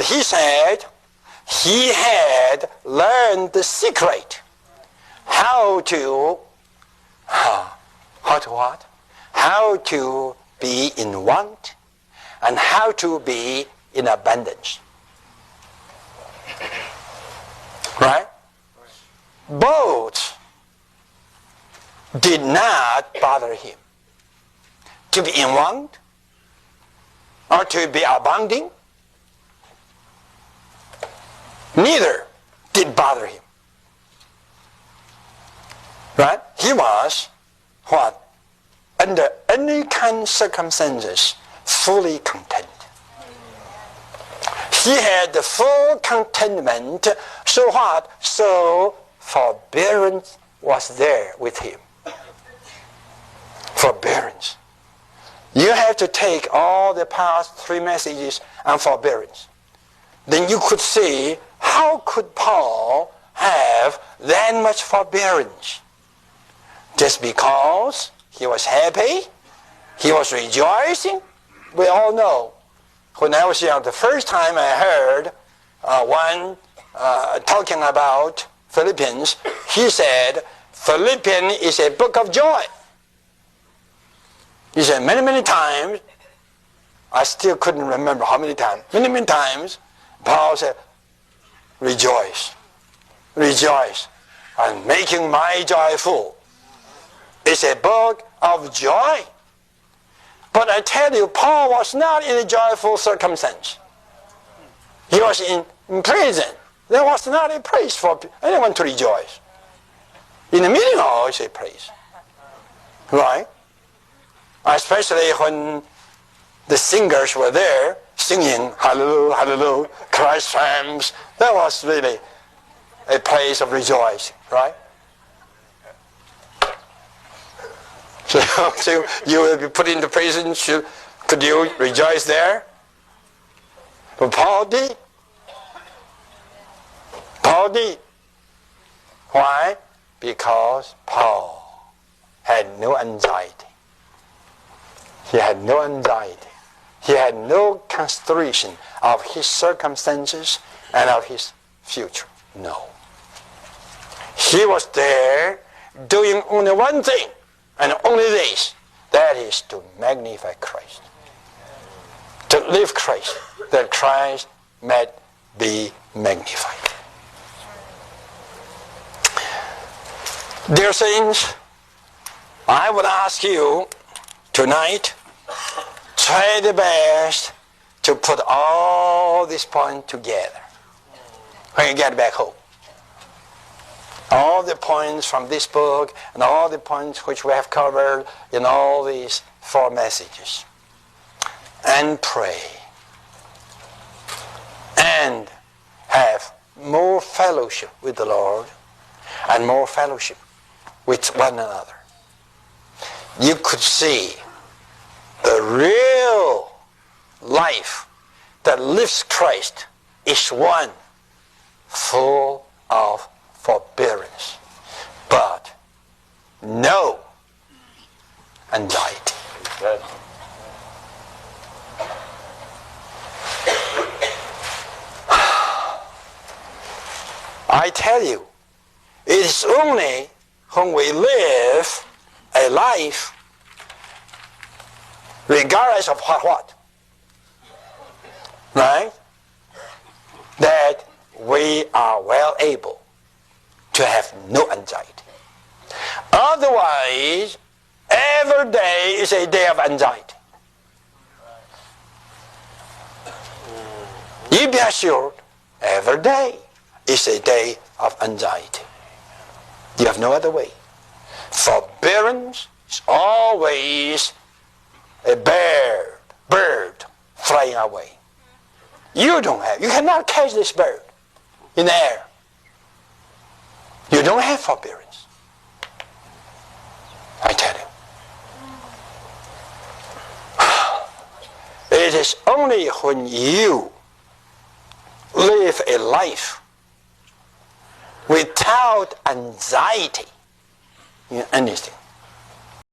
he said he had learned the secret how to what? How to be in want and how to be in abundance. Right? Both did not bother him. To be in want or to be abounding, neither did bother him. Right? He was what? Under any kind of circumstances, fully content. He had the full contentment. So what? So forbearance was there with him. Forbearance. You have to take all the past 3 messages on forbearance. Then you could see, how could Paul have that much forbearance? Just because he was happy, he was rejoicing. We all know. When I was young, the first time I heard one talking about Philippians, he said, Philippians is a book of joy. He said many, many times, I still couldn't remember how many times. Many, many times, Paul said, rejoice, rejoice, and making my joy full. It's a book of joy. But I tell you, Paul was not in a joyful circumstance. He was in prison. There was not a place for anyone to rejoice. In the meeting hall, it's a place. Right? Especially when the singers were there singing, hallelujah, hallelujah, Christ triumphs. That was really a place of rejoicing, right? So you will be put into prison. Could you rejoice there? But Paul did. Paul did. Why? Because Paul had no anxiety. He had no anxiety. He had no consideration of his circumstances and of his future. No. He was there doing only one thing, and only this. That is to magnify Christ. To live Christ, that Christ might be magnified. Dear saints, I would ask you tonight, try the best to put all these points together when you get back home. All the points from this book and all the points which we have covered in all these 4 messages. And pray. And have more fellowship with the Lord and more fellowship with one another. You could see the real life that lives Christ is one full of forbearance, but no anxiety. I tell you, it is only when we live a life regardless of what, right, that we are well able to have no anxiety. Otherwise, every day is a day of anxiety. You be assured, every day is a day of anxiety. You have no other way. Forbearance is always a bird flying away. You cannot catch this bird in the air. You don't have forbearance. I tell you. It is only when you live a life without anxiety in anything